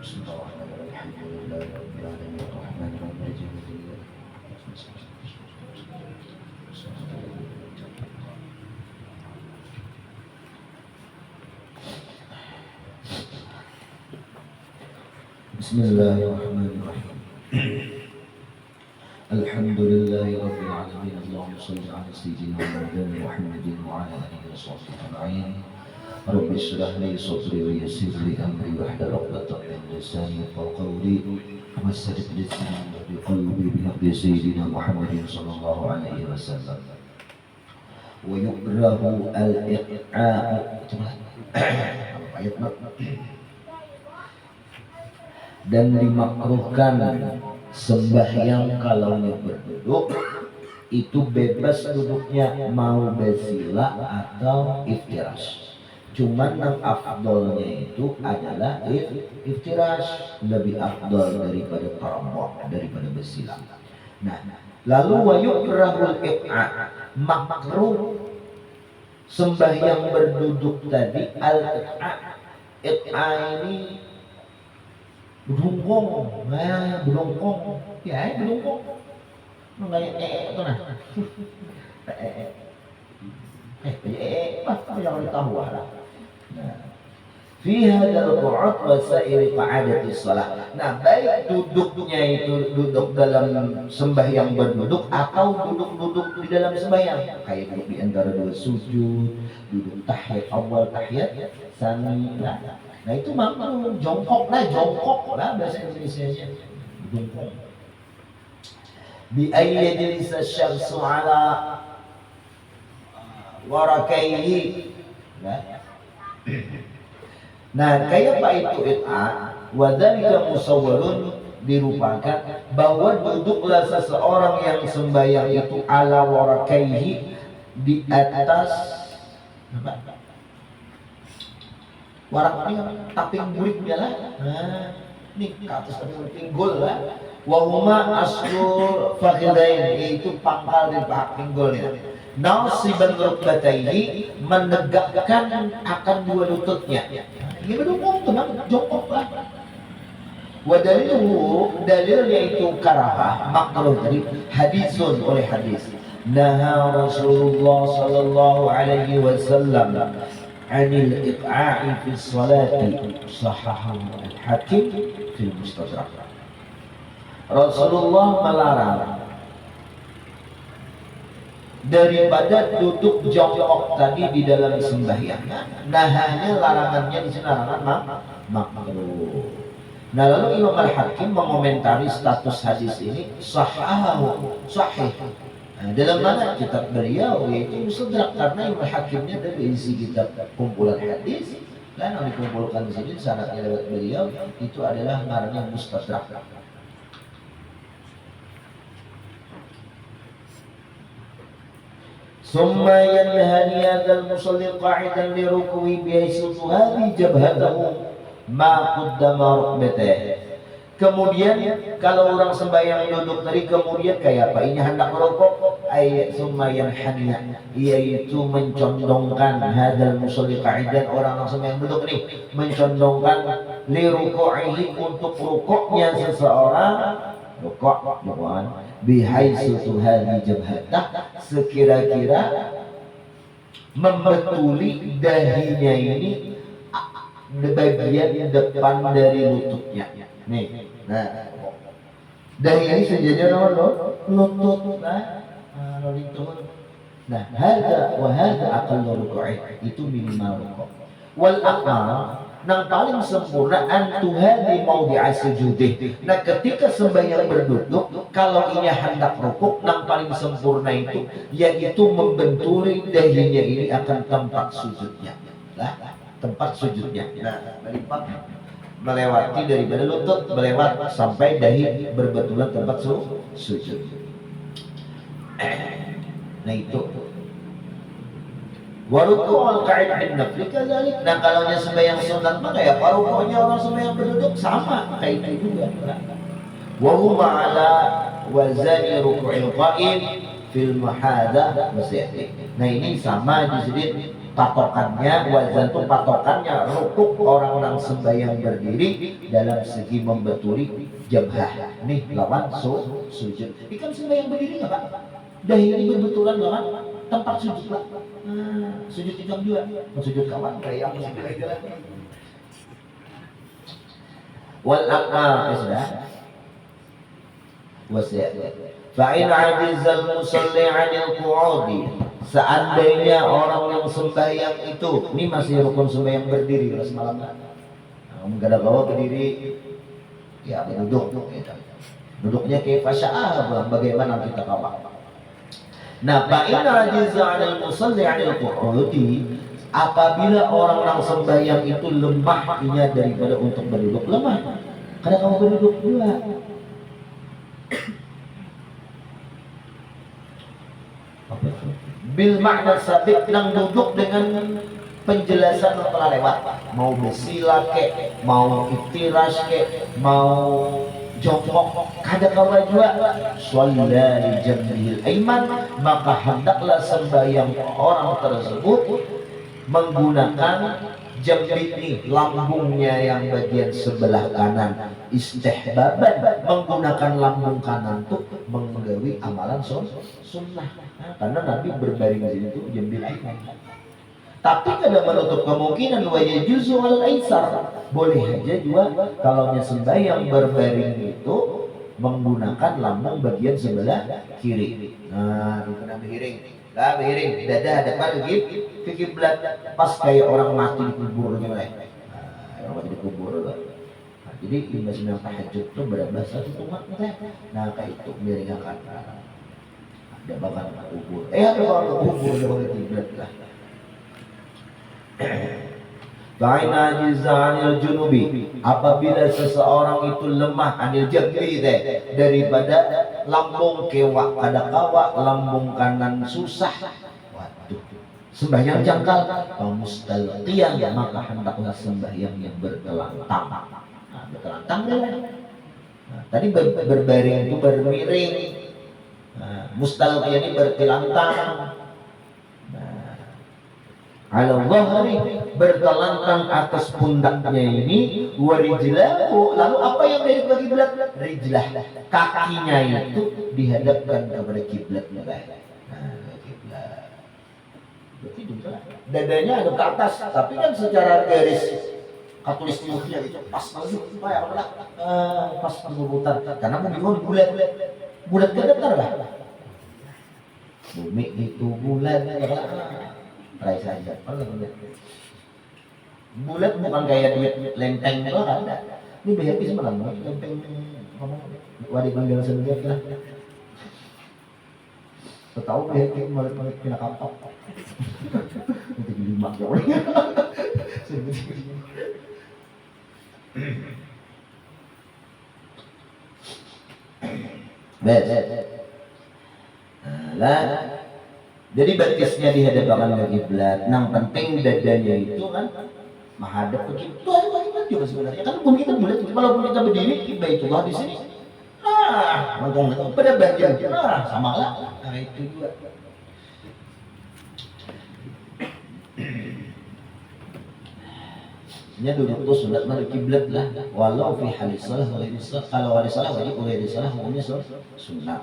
Bismillahirrahmanirrahim. Alhamdulillahi rabbil alamin. Allahumma shalli ala sayyidina Muhammadin wa ala alihi wa sahbihi ajma'in. Rabbi shrah li sadri wa yassir li amri wahlul 'uqdatam min lisani yafqahu qawli. Wassadid lisani wa qalbi bi haqqi sayyidina Muhammadin sallallahu alaihi wasallam. Wa yukrahu al-iqa'u. Dan dimakruhkan sembahyang kalau berduduk itu bebas duduknya, mau bersila atau iftirash. Cuman yang afdolnya itu adalah iftirash, lebih afdol daripada tarabbuh, daripada bersila. Nah, lalu wa yukrahul iq'a, makruh sembahyang berduduk tadi. Iq'a ini berungkong, berungkong, ya berungkong, nggak itu nah, apa yang tahu lah. Nah, fi hadzal qu'ud wa sa'iri qa'adati shalah. Nah, baik duduknya itu duduk dalam sembahyang berduduk atau duduk-duduk di dalam sembahyang, kayak duduk di antara dua sujud, duduk tahiyat awal, tahiyat tsani. Nah itu makruh, jongkok lah bahasa Indonesianya, jongkok. Bi ayyajlis asy-syamsu ala warakaihi. Nah, kayak apa itu it'a? Wa dzalika musawwarun, dirupakan bahwa duduklah seseorang yang sembahyang itu ala warakaihi, di atas apa? Warak ini taping buritnya lah. Nah, ini ke atas taping pinggul lah. Wahuma aslul fakhidain, yaitu pangkal dari pinggulnya. Nasiban rukbatayhi, menegakkan akan dua lututnya. Ini berdukung tenang, jongkok lah. Wadaliluhu, dalilnya itu karahah, makruh dari hadisun, oleh hadis. Naha Rasulullah sallallahu alaihi wasallam anil iqa'i fi sholati, sahahahu al-Hakim fil Mustadrak. Rasulullah melarang daripada duduk jongkok tadi di dalam sembahyang. Nahanya, larangannya di sini larangan makruh. Nah, lalu Imam Al-Hakim mengomentari status hadis ini, sahahahu, sahih. Nah, dalam mana kitab beliau, yaitu Mustadrak, karena Imam Hakimnya dari isi kitab kumpulan hadis kan yang dikumpulkan di sini, sanadnya lewat beliau, itu adalah namanya Mustadrak. Summa yanhani hadzal musalli qa'idan li ruku'i bi haythu tuhadi jabhatahu ma qaddama rukbatayhi. Kemudian kalau orang sembahyang duduk tadi, kemudian kayak apa? Ini hendak merokok, ayat sumayan hanya, yaitu mencondongkan hadal musalli qa'idan, orang sembahyang duduk nih mencondongkan li ruku'ihi, untuk rukuknya seseorang, rukuk bukan bihaitsu tuhadi jabhatah, sekira-kira membetuli dahinya ini bagian depan dari lututnya. Nih, nah, dahi ini sejajar sama lutut, nah, hadza wa hadza aqallu ruku'i, itu minimal rukuk. Wal aqal, yang paling sempurna antuhadi maudhi'a sujudih. Nah, ketika sembahyang berduduk, kalau ini hendak rukuk, yang paling sempurna itu yaitu membenturi dahinya ini akan tempat sujudnya. Nah, tempat sujudnya. Nah, melipat melewati daripada lutut, melewat sampai dahi berbetulan tempat sujud. Nah itu. Waruku'ul qa'id bin nafli kadzalik. Nah, kalau nya sembahyang sunat mah kayak ruku'nya orang sembahyang berduduk sama kayak itu juga. Wa huma ala wazani ruku'il qa'im fil muhadah wasiyati. Nah, ini sama di sini patokannya, wazan itu patokannya rukuk orang-orang sembahyang berdiri dalam segi membetuli jabhah. Nih lawan sujud. Ikan sembahyang berdiri nggak Pak? Dahi ini berbetulan nggak Pak? Tempat sujud Pak. Sujud ikam juga. Sujud kawan kayak apa sih? Wal akmal sudah. Wasiat. Fa'in ajizal musalli 'anil qu'udi. Seandainya orang yang sembahyang itu, ini masih rukun sembahyang berdiri kalau semalam. Enggak ada bawa berdiri, ya duduk. Duduknya kayak fasya'ah, bagaimana kita kawal. Nah, fa'in ajizal 'anil musalli 'anil qu'udi. Apabila orang sembahyang itu lemahnya daripada untuk berduduk, lemah. Karena kamu berduduk juga. Bil makna sabit nang duduk dengan penjelasan yang telah lewat, mau bersila kek, mau iftirash kek, mau jongkok, kada kawa juga shalla jambil aiman, maka hendaklah sembahyang orang tersebut menggunakan jambi ini, lambungnya yang bagian sebelah kanan, istihbaban, menggunakan lambung kanan tuh menggawi amalan sunnah. Karena Nabi berbaring di situ jambil aiman. Tapi kada menutup kemungkinan wa yajuzu al aisar, boleh aja juga kalau sembahyang berbaring itu menggunakan lambung bagian sebelah kiri. Nah, itu kena miring. Lah miring, dada depan ke kiblat, pas kayak orang mati dikubur gimana? Orang mati dikubur. Nah, jadi lima sembilan tahajud itu berabasa itu umat teh. Nah, kayak itu miring akan. Ada bakal kubur. Ada bakal kubur dengan kiblat lah. Fa'in ajiza 'anil junubi, apabila seseorang itu lemah anil jabri daripada lambung kewak kada kawak, lambung kanan susah, waduh sembahyang jangkal, mustalqiyan, maka hendaklah sembahyang yang berkelantang. Berkelantang tadi berbaring itu bermiring, mustalqiyan ini berkelantang. Ala dhahri, berkelantang atas pundaknya ini, warijlahu, lalu apa yang dari bagi kiblat? Rijlah, kakinya itu dihadapkan kepada kiblatnya. Nah, kiblat. Berarti dadanya ada ke atas, tapi kan secara garis katulistiwa itu pas masuk supaya pas berputar. Karena bumi bulat ke datar lah. Bumi itu bulat Rai saja. Bulat bukan kayak duit lenteng itu ada. Ini BHP semalam lenteng ngomong wadi panggil sendiri lah. Tahu BHP mulai kena kapok. Itu lima ya. Lah jadi batisnya dihadapkan ke kiblat. Yang penting dadanya itu kan menghadap ke kiblat. Itu kiblat juga sebenarnya. Kan pun kita bulat, walaupun kita berdiri, Baitullah di sini. Nah, mangkong itu pada bagian. Nah, sama lah. Nah, itu juga. Nya duduk tuh sunat dari kiblat lah. Walau fi halis salah wa ghairi salah. Kalau halis salah wajib, ghairi salah hukumnya sunat.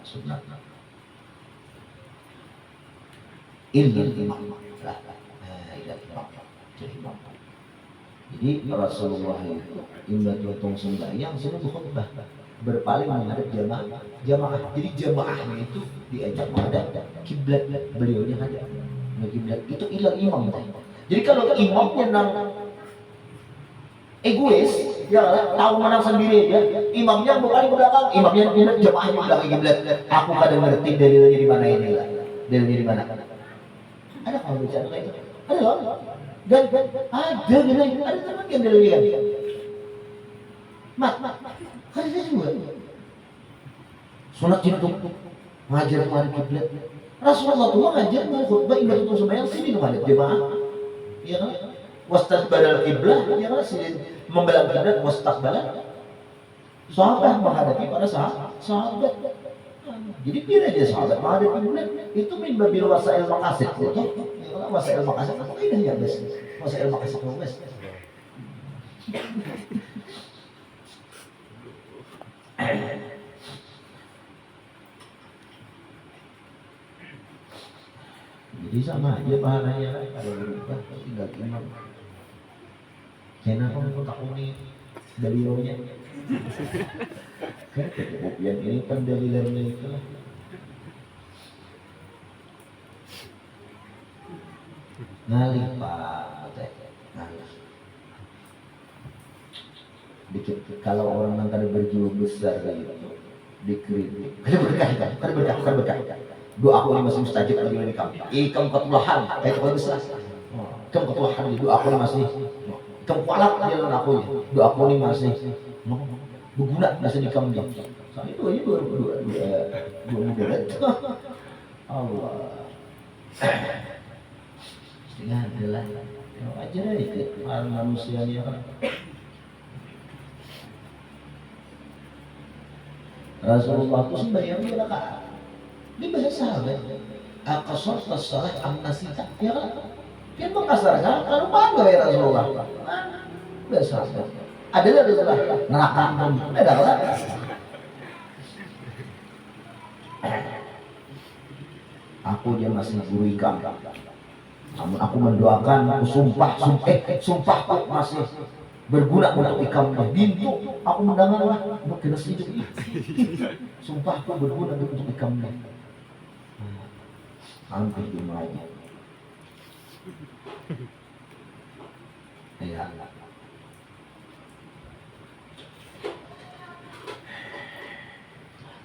Sunat. Ilmu imam lah, jadi Rasulullah itu imam potong sembahyang sudah berkhutbah berpaling menghadap jamaah. Jadi jamaahnya itu diajak menghadap kiblat, beliaunya hadap kiblat. Itu ilal imam. Jadi kalau imamnya nang egois, ya tahu menang sendiri ya. Imamnya berpaling ke belakang, imamnya jamaahnya belakang kiblat. Aku kadang ngerti dalilnya di mana ini lah. Dalilnya di mana? Ada kalau bicara kayak itu, ada loh, dan ada teman yang dilihat, ada juga, sunat itu ngajar menghadap kiblat. Rasulullah tuh ngajar menghadap khutbah ibadah itu sembahyang sini menghadap jemaah, iya kan? Wastaqbalal kiblat, iya kan? Sini membelah kiblat, wastaqbalal. Sahabat menghadapi para sahabat. Jadi pilih aja sahabat menghadapi bulan itu min babil wasail maqasid itu. Wasail maqasid apa kaidahnya bes? Wasail maqasid itu bes. Jadi sama aja pahalanya kalau berubah tinggal imam. Kenapa aku takuni dalilnya? Kan kemudian ini kan dalilannya itu lah. Ngalih pak, ngalih. Dikit kalau orang yang kada berjiwa besar kayak gitu, dikritik. Kada berkah. Doa aku ini masih mustajab lagi dari kamu. Ikam ketulahan, kayak kalau besar. Ikam ketulahan, doa aku ini masih. Ikam kualat jalan aku ya, doa aku ini masih. Berguna masih di kamu. Soal itu aja dua mudarat. Allah. Setengah adalah ajar aja manusia dia kan. Rasulullah itu sembahyang di rakaat. Dia bahasa sahabat. Aqsar as-salat am-nasita. Ya kan? Dia mengkasarkan kalau bangga ya Rasulullah. Bahasa sahabat. Adalah neraka pun ada lah. Aku dia masih guru ikam. Namun aku mendoakan, aku sumpah aku masih berguna untuk ikamnya. Bintu aku mendengarlah mungkin sedikit. Sumpah aku berguna untuk ikamnya. Hampir dimulainya. Ya.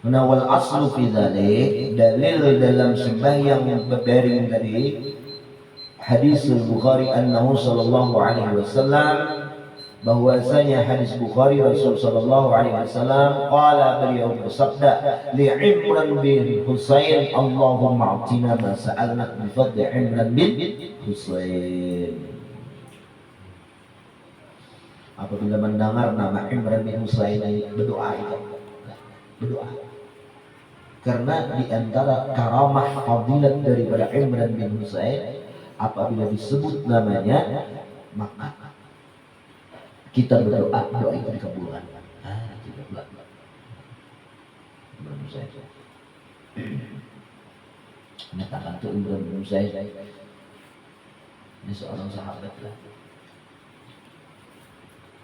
Wal aslu fi dzalik, dalil dalam sembahyang yang berbaring tadi hadis Bukhari annahu sallallahu alaihi wasallam, bahwasanya hadis Bukhari Rasul sallallahu alaihi wasallam qala, beliau bersabda li Imran bin Husain, Allahumma atina ma sa'alnak bi fadli Imran bin Husain. Apabila mendengar nama Imran bin Husain berdoa itu berdoa. Karena di antara karamah fadilat daripada Imran bin Husain, apabila disebut namanya maka kita berdoa, doa itu dikabulkan. Tidak belak. Imran bin Husain. Menyatakan itu Imran bin Husain. Ini seorang sahabat lah.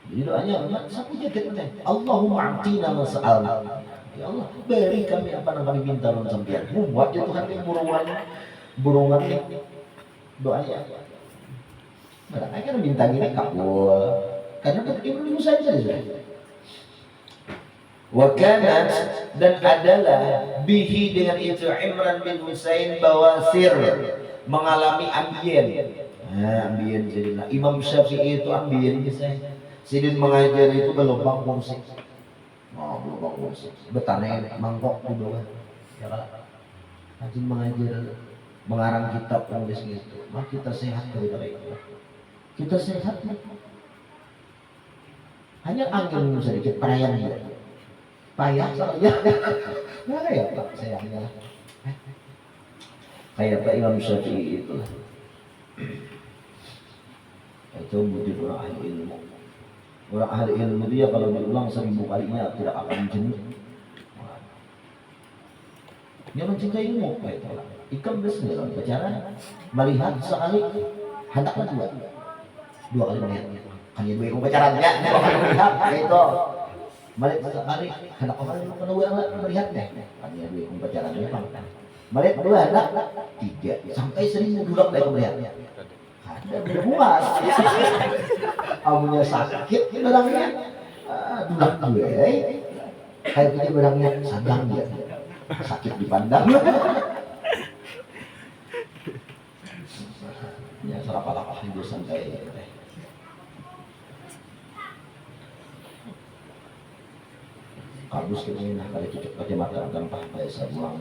Jadi doanya sapu jaket Allahumma a'tina ma sa'alna. Ya Allah, beri kami apa yang kami minta lawan sampean. Buat ya Tuhan yang burungan doanya. Mereka kan minta gini kabul. Karena Ibnu Musa saja. Wa kanat, dan adalah bihi dengan itu Imran bin Husain bawasir, mengalami ambien. Ambien jadilah Imam Syafi'i itu ambien kisah. Sidin mengajar itu gelombang kursi. Gelombang kursi. Betane mangkok di bawah. Ya kan? Rajin mengajar, mengarang kitab, menulis gitu. Maka kita sehat daripada itu. Kita sehat nih. Hanya angin sedikit perayaan dia. Payah soalnya. Nah ya Pak, sayangnya. Kayak Pak Imam Syafi'i itu. Itu wujud orang ahli ilmu. Orang ahli ilmu dia kalau diulang 1000 kalinya tidak akan jenuh. Dia mencintai ilmu, kayak itu. Ikam biasa dalam pacaran melihat sekali, hendaklah dua kali melihat. Kan dia dua pacaran ya, dua kali melihat, kayak itu. Melihat sekali, hendaklah kedua melihatnya. Kan dia dua pacaran ya, melihat dua hendak 3 sampai 1000 duduk dari melihatnya. Ada berpuas, amunya sakit barangnya, dudak gue, kayak punya barangnya sadang dia, sakit dipandang. Ya serapa-lapa hidup santai. Kabus kemana kali cucuk pakai mata gampang kayak sabuang.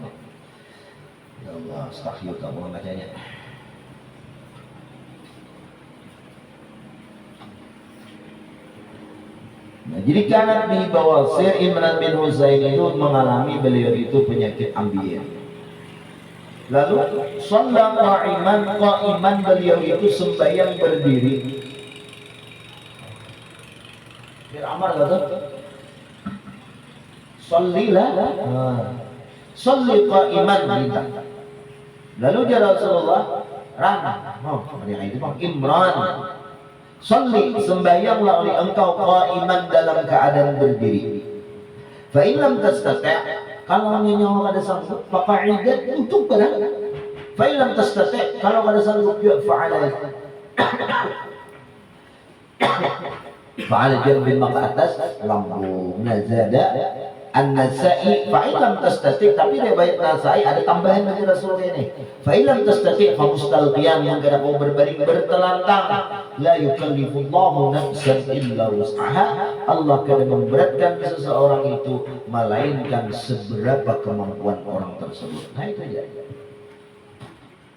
Ya Allah, astaghfirullah kamu bacanya. Nah, jadi kanan di bawah Sir Imran bin Husain itu mengalami beliau itu penyakit ambeien. Lalu sholat qa'iman beliau itu sembahyang berdiri. Biar amal kata. Shollilah. Sholli qa'iman kita. Lalu dia Rasulullah itu Bang Imran. Sholli sembahyanglah oleh engkau qa'iman dalam keadaan berdiri. Fa in lam tastati' kalau nyawa ada sanggup faqa'idan untuk berada. Fa in lam tastati' kalau ada sanggup juga fa'ala. Fa'ala jambil maka atas lambu nazada An-Nasa'i fa in lam tastati' tapi riwayat Nasa'i ada tambahan dari Rasul ini. Fa in lam tastati' fa mustalqiyan yang kada kau berbaring bertelantang la yukallifullahu nafsan illa wus'aha. Allah kada memberatkan seseorang itu melainkan seberapa kemampuan orang tersebut. Nah itu aja.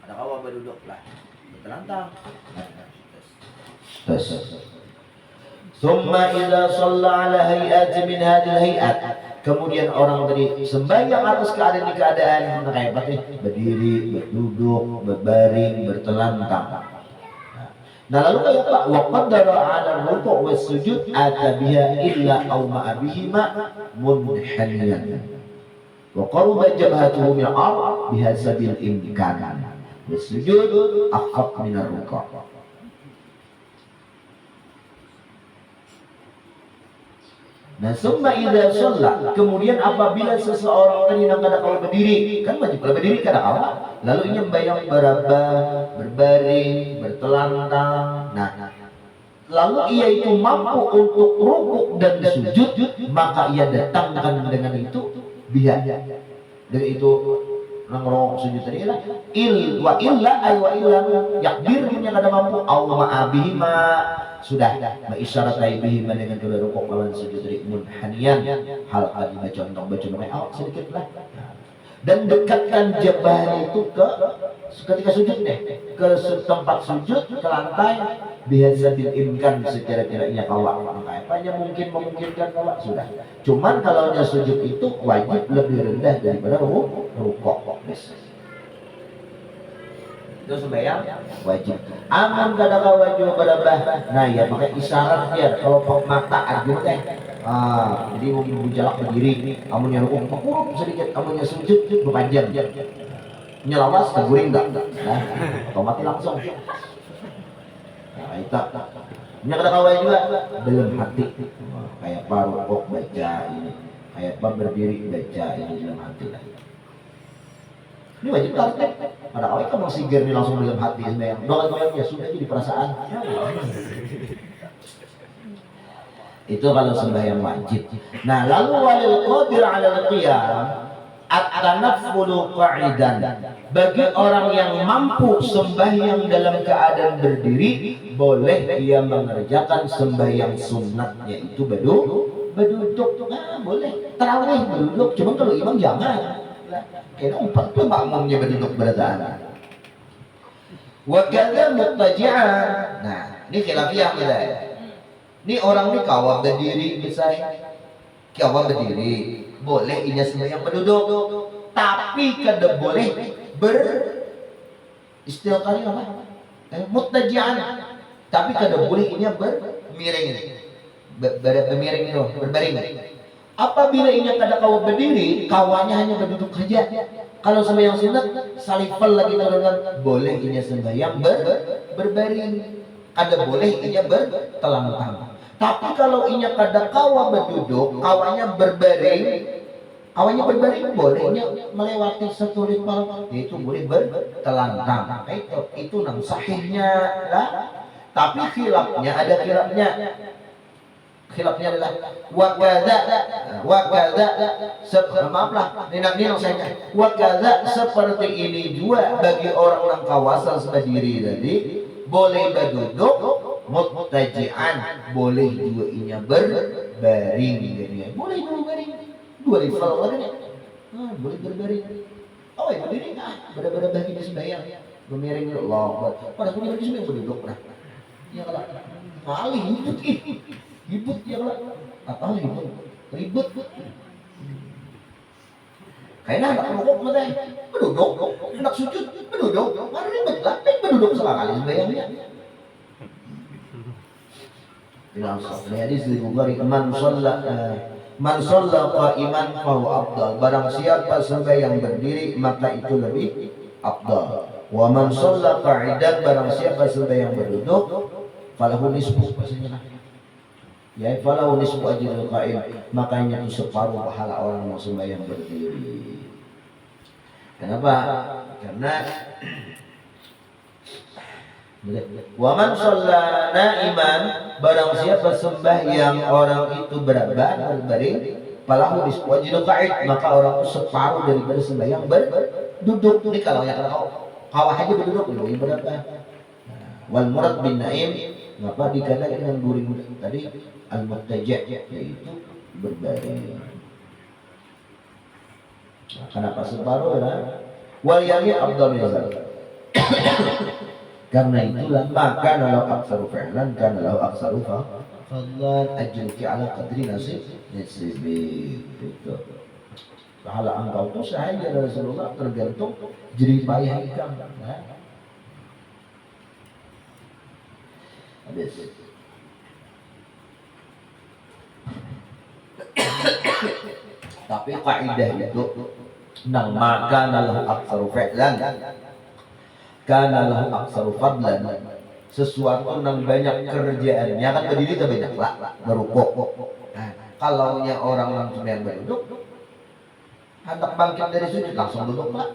Ada kau berduduklah bertelantang. Tes. Summa idza shalla ala hay'ati min hadhihi hay'at. Kemudian orang tadi sembahyang atas keadaan di keadaan kayak apa nih? Berdiri, berduduk, berbaring, bertelantang. Nah lalu kayak apa? Wa qaddara 'ala ruku' was sujud atabiha illa aw ma'a bihima munhaniyan. Wa qaruba jabhatuhu min al-ard bihasabil imkan. Was sujud akhaf min ar-ruku'. Nah, summa idza shalla, kemudian apabila seseorang tadi nak kada kau berdiri, kan wajib berdiri kada kau. Lalu ia membayang berbaring, bertelantang. Nah, lalu ia itu mampu untuk rukuk dan sujud, maka ia datangkan dengan itu biha. Dari itu nang sujud tadi lah. Wa illa yakdirnya kada mampu au ma'abihima sudah mengisyarat bihi dengan kedua rukuk lawan sujud dari munhaniyan hal baca awak sedikit lah dan dekatkan jabah itu ke ketika sujud deh ke tempat sujud ke lantai bihasabil imkan secara kiranya kawak maka apanya memungkinkan kawak sudah cuman kalau dia sujud itu wajib lebih rendah daripada rukuk itu sembahyang wajib. Aman kada wajib berabah. Nah ya pakai isyarat dia kalau mata aja teh. Jadi mau bujalak berdiri, kamu nyerukung kurung sedikit, kamu sujud berpanjang. Nyelawas keguring enggak? Nah, otomatis langsung. Nah, itu. Nya kada kawai juga dalam hati. Kayak rukuk baca ini, kayak berdiri baca ini dalam hati lah. Ini wajib praktek. Pada awal kan masih gerni langsung dalam hati sembahyang. Doa-doanya sudah jadi perasaan. Itu kalau sembahyang wajib. Nah, lalu walil qadir 'ala al-qiyam at-tanaffulu qa'idan. Bagi orang yang mampu sembahyang dalam keadaan berdiri, boleh dia mengerjakan sembahyang sunat yaitu berduduk. Nah, boleh. Tarawih berduduk, cuma kalau imam jangan. Kena umpat pun makmumnya berduduk berdaan. Wa kadza muttaji'an. Nah, ini khilafiyah kita. Ini orang ini kawat berdiri misalnya. Kawat berdiri, boleh inya sembahyang berduduk. Tapi kada boleh istilahnya apa? Muttaji'an. Tapi kada boleh inya bermiring. Bermiring itu, berbaring. Apabila ini kada kau berdiri, kawannya hanya berduduk saja. Kalau sembahyang sunat, salifal lagi dengan boleh ini sembahyang berbaring. Kada boleh ini bertelantang. Tapi kalau ini kada kawa berduduk, kawannya berbaring, bolehnya melewati satu ripal, yaitu boleh bertelantang. Itu nang sahihnya lah. Tapi khilafnya ada khilafnya. Khilafnya adalah wakaza seperti ini juga bagi orang-orang kawasan berdiri tadi boleh berduduk muttaji'an boleh juga inya berbaring boleh berbaring dua rival boleh berbaring berdiri berada bagi sembahyang bermiring Allah pada punya sembahyang berduduk ya kalau malih Ribut ya lah. Apa ribut? Ribut. Kayaknya anak rukuk matanya berduduk, anak sujud berduduk, mana ribet lah, berduduk sekali sembahyangnya. Bilang sahih hadis dari Bukhari, man shalla qa'iman fahuwa afdal. Barang siapa sembahyang berdiri maka itu lebih afdal. Wa man shalla qa'idan, barang siapa sembahyang berduduk falahu nisfu, maksudnya ya falahu nisfu ajrul qa'im, makanya itu separuh pahala orang yang sembahyang berdiri. Kenapa? Karena wa man shalla na'iman, barang siapa sembahyang orang itu berbaring, falahu nisfu ajrul qa'id, maka orang itu separuh daripada sembahyang berduduk. Ini kalau yang kawah aja berduduk lebih berapa? Wal murad bin na'im, ngapa dikatakan dengan buring tadi al-muttaji', yaitu berbaring. Nah, kenapa separuh ya? Wal yamin afdal min dzalik. Karena itulah maka kalau aksaru fi'lan kan kalau aksaru fadlan ajruki ala qadri nasibi. Itu pahala engkau itu sahaja Rasulullah tergantung jerih payah kamu. Habis. Tapi kaidah itu nang maka lahu aksaru fi'lan kana lahu aksaru fadlan, sesuatu nang banyak kerjaannya kan berdiri itu banyak lah berukuk. Nah, kalau orang langsung yang berduduk hendak bangkit dari sujud langsung duduk lah.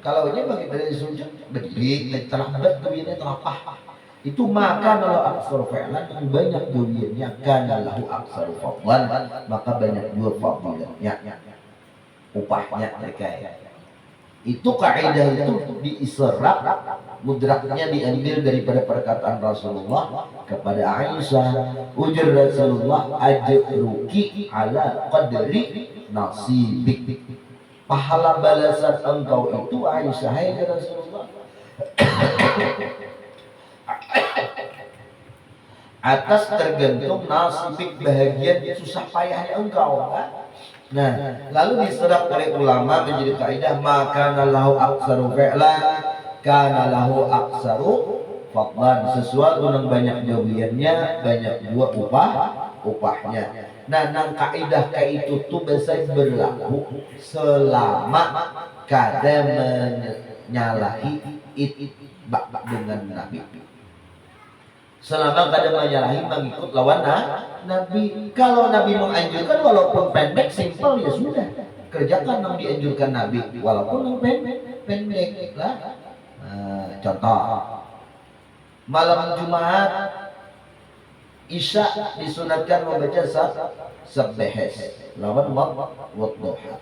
Kalau dia bangkit dari sujud berdiri terlambat kemudian terapah. Itu maka kalau aksaru fi'lan yang banyak duriannya kana lahu aksaru fadlan, maka banyak dua fadilannya, upahnya mereka. Itu kaidah itu diisrap, mudraknya diambil daripada perkataan Rasulullah kepada Aisyah, ujar Rasulullah ajruki ala qadri nasibik, pahala balasan engkau itu Aisyah, hai Rasulullah, atas tergantung nasibik, bahagian susah payahnya engkau. Nah, lalu diserap oleh ulama menjadi kaidah maka lahu aksaru fi'lan kana lahu aksaru fadlan, sesuatu yang banyak jawiannya banyak dua upahnya. Nah, nang kaidah itu tuh bisa berlaku selama kada menyalahi itba dengan Nabi. Selama kada menyalahi mengikut lawan Nabi. Kalau Nabi menganjurkan walaupun pendek simpel ya sudah, kerjakan yang dianjurkan Nabi walaupun pendek lah. Contoh malam Jumat Isya disunatkan membaca Sabbihes lawan wadduha.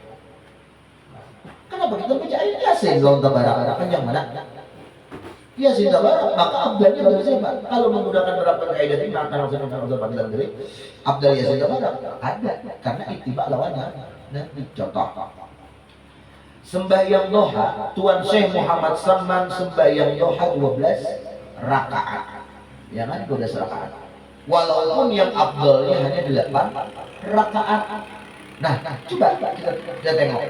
Kenapa kita baca ayat Yasin lawan tabarak panjang mana? Ya sih tabarak, maka abdalnya dari siapa? Kalau menggunakan berapa kaidah ini akan langsung panggilan dari abdal Yasin tabarak ada, karena ittiba lawan Nabi. Contoh sembahyang duha, Tuan Syekh Muhammad Saman sembahyang duha 12 rakaat, ya kan 12 rakaat. Walaupun yang abdalnya hanya 8 rakaat. Nah, coba kita tengok.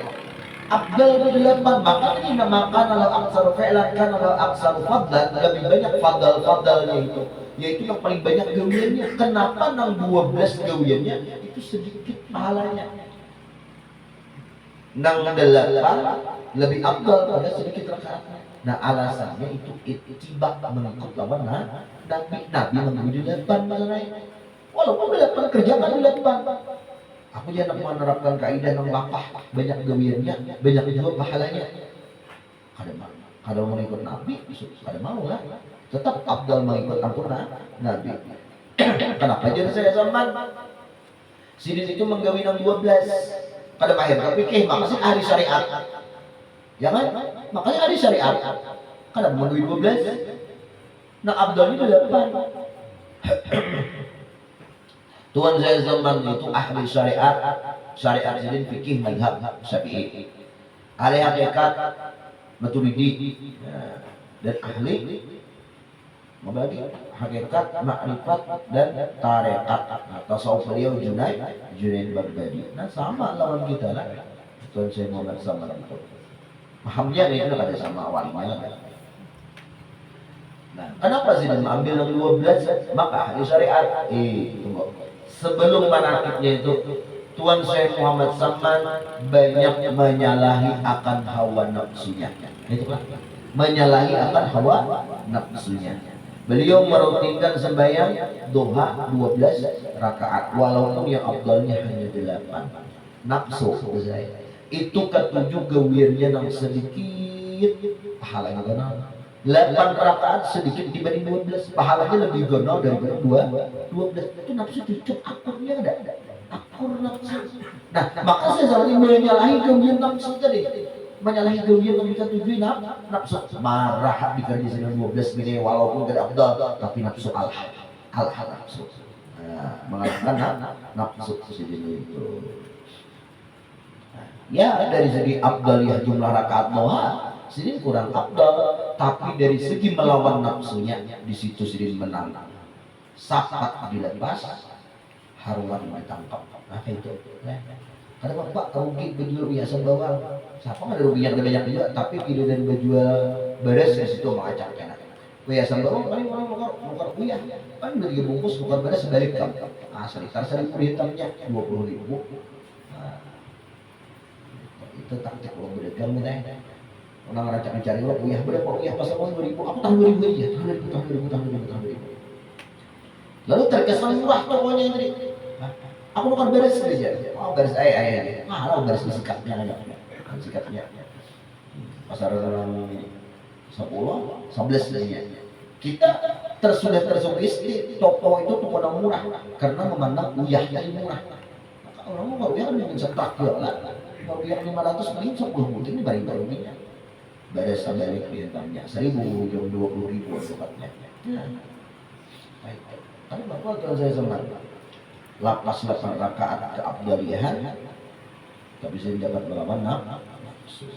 Abdal berdelapan, maka ini namakan kalau aksaru fi'lan kan kalau aksaru fadlan, lebih banyak fadalnya itu, yaitu yang paling banyak gawiannya. Kenapa nang 12 gawiannya itu sedikit pahalanya? Nang 8 lebih abdal pada sedikit rakaatnya. Nah, alasannya itu ittiba mengikut lawan Nabi mengambil 8 masalahnya. Walaupun 8 kerjakan 8. Aku jangan menerapkan kaidah yang lapah, banyak gawiannya, banyak juga pahalanya. Kada mau ikut Nabi, kada mau lah. Tetap abdal mengikut Nabi. Kenapa jadi saya zaman? Sini itu menggawi yang 12. Kada mahir kepikih, makasih ahli syariat. Ya kan? Makanya ahli syariat. Kada menggawi 12. Nah abdal itu 8. Tuan saya zaman itu ahli syariat jadi fikih mazhab Syafi'i, ahli hakikat Maturidi, dan ahli membagi hakikat, makrifat dan tarekat. Nah, tasawuf beliau Junaid Baghdadi. Nah sama lawan kita lah. Tuan Syekh Muhammad Samad itu. Pahamnya itu ada sama awalnya. Nah, kenapa sih ambil yang 12? Maka ahli syariat tunggu. Sebelum manakibnya itu Tuan Syekh Muhammad Samad banyak menyalahi akan hawa nafsunya. Itu kan? Menyalahi akan hawa nafsunya. Beliau merutinkan sembahyang duha 12 rakaat walaupun yang afdalnya hanya 8. Nafsu saya. Itu ketujuh gewirnya yang sedikit pahalanya kenal. 8 rakaat sedikit dibanding 12, pahalanya lebih gonol daripada 12. Itu nafsu cukup akurnya ada. Akur nafsu. Nah, maka saya selalu menyalahi gewir nafsu tadi. Menyalahi gewir yang kita tuju nafsu. Marah dikali sini 12 ini walaupun tidak afdal, tapi nafsu al-hal nafsu. Nah, mengatakan nafsu sendiri itu. Ya dari segi afdaliyah jumlah rakaat duha sini kurang afdal, tapi dari segi melawan nafsunya di situ sini menang. Sapat dilepas, haruan ditangkap. Nah itu. Karena bapak rugi berjual biasa bawang. Siapa nggak ada rugi yang banyak juga, tapi video dan berjual beres di situ mengacak kena. Biasa bawang paling orang bukan uyah, paling beli bungkus bukan beres sebalik kam. Ah sekitar 1.000 hitamnya 20.000. Itu taktik lo berdagang nih. Orang ngacak mencari lo, uyah berapa uyah pasal 2.000, aku tahu 2.000 aja, tahun 2000. Lalu terkesan murah tokonya tadi. Aku bukan beres saja. Oh beres ayah. Lo beres sikapnya aja. Sikapnya. Pasar dalam 10, 11 saja. Kita tersugesti toko itu toko yang murah karena memandang uyahnya murah. Maka orang mau uyah kan dengan setakil lah. Kalau yang 500 mungkin 10 butir ini baru-barunya beres sampai kliennya 1.000 jam 20.000 sukatnya. Baik. Tapi bapak kalau saya senang lapas 8 rakaat keabdalihan tapi saya dapat berapa nafsu.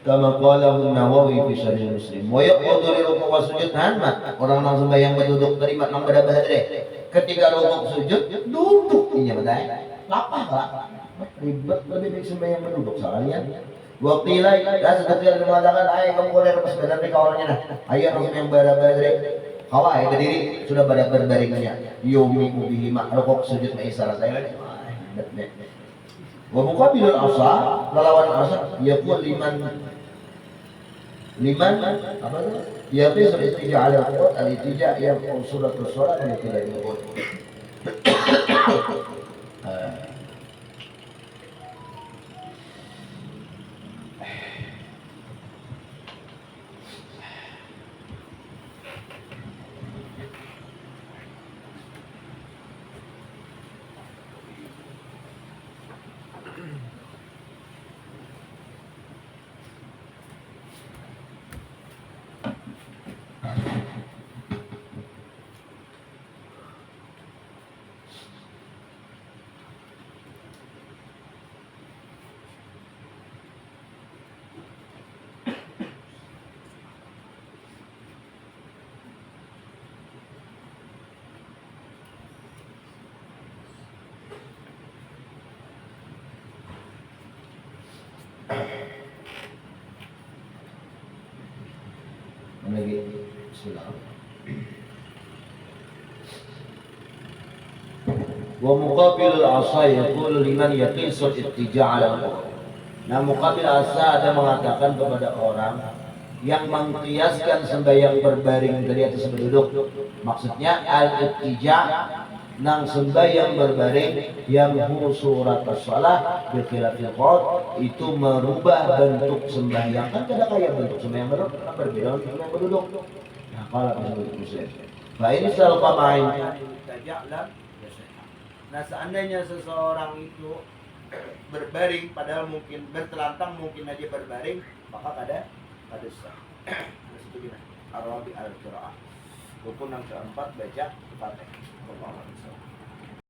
Kama qala Nawawi fi Sharh Muslim wa yaqudu li ruku' wa sujud hanmat. Orang yang sembahyang berduduk terima nang pada bahadre. Ketika rukuk sujud duduk ini betul. Lapah lah. Ribet lebih baik sembahyang berduduk sekalian. Wa qila la seketika mengatakan ayo kamu boleh lepas badan ke kawannya nah. Ayo orang yang pada bahadre. Kawa ayo berdiri sudah pada berbaringnya. Yumi bihi ma rukuk sujud ma isyarat saya. Wa muqabilul asa lawan asa yaqul liman apa itu? Ya bisa istija ala qut al-istija yang suratul salat yang tidak disebut. Lagi Bismillah. Wa muqabil al-asa yaqul liman yaqisul ittija' ala al-qur'an. Nah, muqabil asa ada mengatakan kepada orang yang mengkiaskan sembahyang berbaring dari atas berduduk. Maksudnya al-ittija' nang sembahyang berbaring yang surat as-salah bi khilafil qad itu merubah bentuk sembahyang. Kan tidak kayak bentuk sembahyang berduduk, berbeda dengan sembahyang berduduk. Nah, kalau bentuk Muslim. Nah, ini salah pemain. Nah, seandainya seseorang itu berbaring padahal mungkin bertelantang mungkin aja berbaring, maka ada sah. Nah, situ gini. Arabi al-qiraah. Rukun yang keempat baca Fatihah.